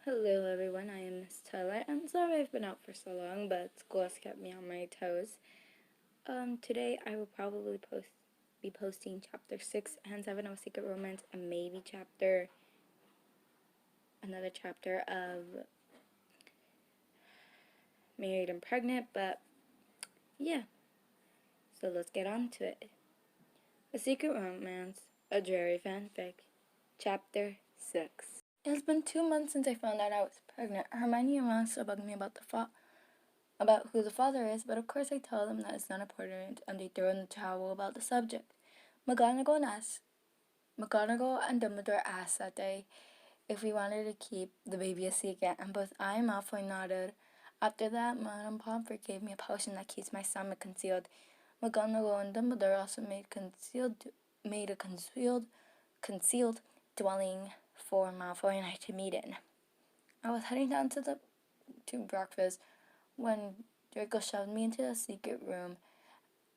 Hello everyone, I am Miss Tyler. I'm sorry I've been out for so long, but school has kept me on my toes. Today I will probably be posting chapter 6 and 7 of Secret Romance and maybe another chapter of Married and Pregnant, but yeah. So let's get on to it. A Secret Romance, a Drarry fanfic, chapter 6. It has been 2 months since I found out I was pregnant. Hermione and Ron still bug me about about who the father is, but of course I tell them that it's not important, and they throw in the towel about the subject. McGonagall and Dumbledore asked that day if we wanted to keep the baby a secret, and both I and Malfoy nodded. After that, Madame Pomfrey gave me a potion that keeps my stomach concealed. McGonagall and Dumbledore also made a concealed dwelling for Malfoy and I to meet in. I was heading down to breakfast when Draco shoved me into a secret room,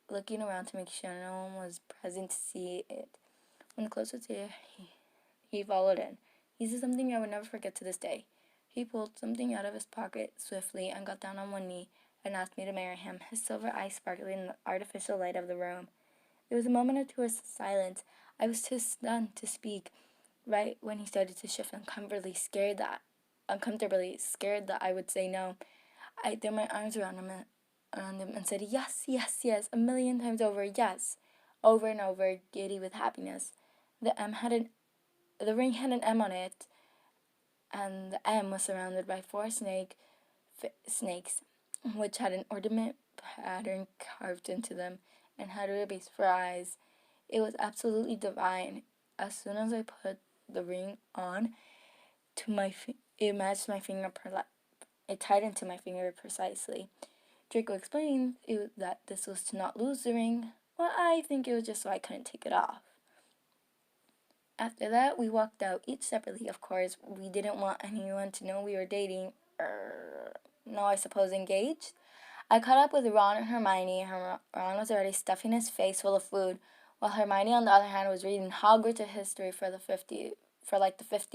looking around to make sure no one was present to see it. When the clothes was here, he followed in. He said something I would never forget to this day. He pulled something out of his pocket swiftly and got down on one knee and asked me to marry him, his silver eyes sparkling in the artificial light of the room. There was a moment or two of silence. I was too stunned to speak. Right when he started to shift uncomfortably scared that I would say no. I threw my arms around him and said, yes, yes, yes, 1,000,000 times over, yes, over and over, giddy with happiness. The ring had an M on it, and the M was surrounded by 4 snakes, which had an ornament pattern carved into them and had rubies for eyes. It was absolutely divine. As soon as I put the ring on, it matched my finger It tied into my finger precisely. Draco explained that this was to not lose the ring. Well, I think it was just so I couldn't take it off. After that, we walked out, each separately, of course. We didn't want anyone to know we were dating. No, I suppose engaged. I caught up with Ron and Hermione. Ron was already stuffing his face full of food, while Hermione, on the other hand, was reading Hogwarts history for the 50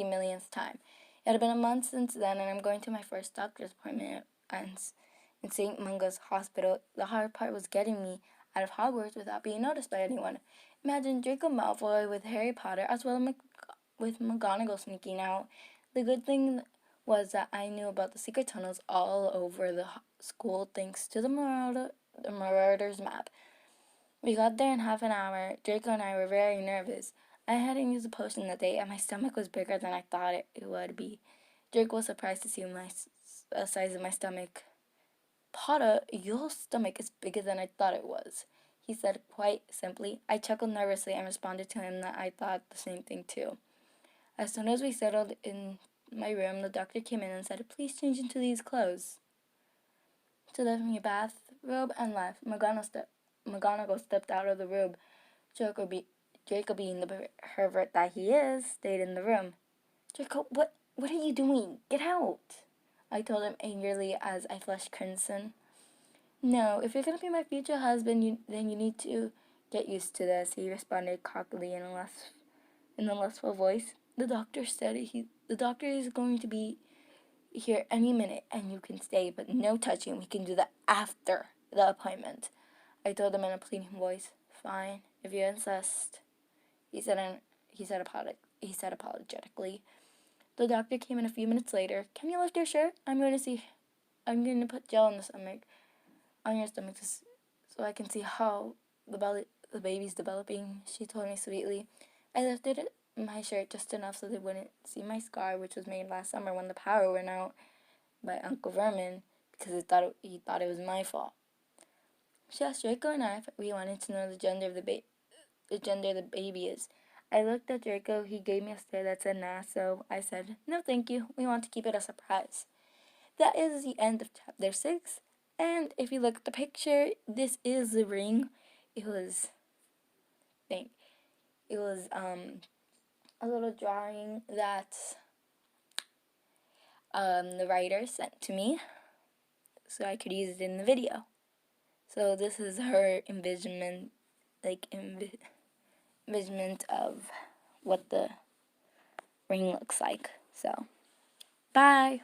millionth time. It had been a month since then, and I'm going to my first doctor's appointment in St. Mungo's Hospital. The hard part was getting me out of Hogwarts without being noticed by anyone. Imagine Draco Malfoy with Harry Potter, as well as with McGonagall sneaking out. The good thing was that I knew about the secret tunnels all over the school thanks to the Marauder's map. We got there in half an hour. Draco and I were very nervous. I hadn't used a potion that day, and my stomach was bigger than I thought it would be. Draco was surprised to see the size of my stomach. Potter, your stomach is bigger than I thought it was, he said quite simply. I chuckled nervously and responded to him that I thought the same thing too. As soon as we settled in my room, the doctor came in and said, please change into these clothes. She left me a bathrobe and left. McGonagall stepped out of the room. Draco, being the pervert that he is, stayed in the room. Draco, what are you doing? Get out! I told him angrily as I flushed crimson. No, if you're going to be my future husband, then you need to get used to this, he responded cockily in a lustful voice. The doctor said the doctor is going to be here any minute, and you can stay, but no touching. We can do that after the appointment. I told him in a pleading voice. Fine, if you insist, he said apologetically. The doctor came in a few minutes later. Can you lift your shirt? I'm going to put gel on your stomach so I can see how the baby's developing, she told me sweetly. I lifted my shirt just enough so they wouldn't see my scar, which was made last summer when the power went out by Uncle Vermin because he thought it was my fault. She asked Draco and I if we wanted to know the gender of the baby is. I looked at Draco. He gave me a stare that said nah, so I said, no thank you, we want to keep it a surprise. That is the end of chapter 6, and if you look at the picture, this is the ring. It was a little drawing that the writer sent to me so I could use it in the video. So this is her envisionment of what the ring looks like. So Bye!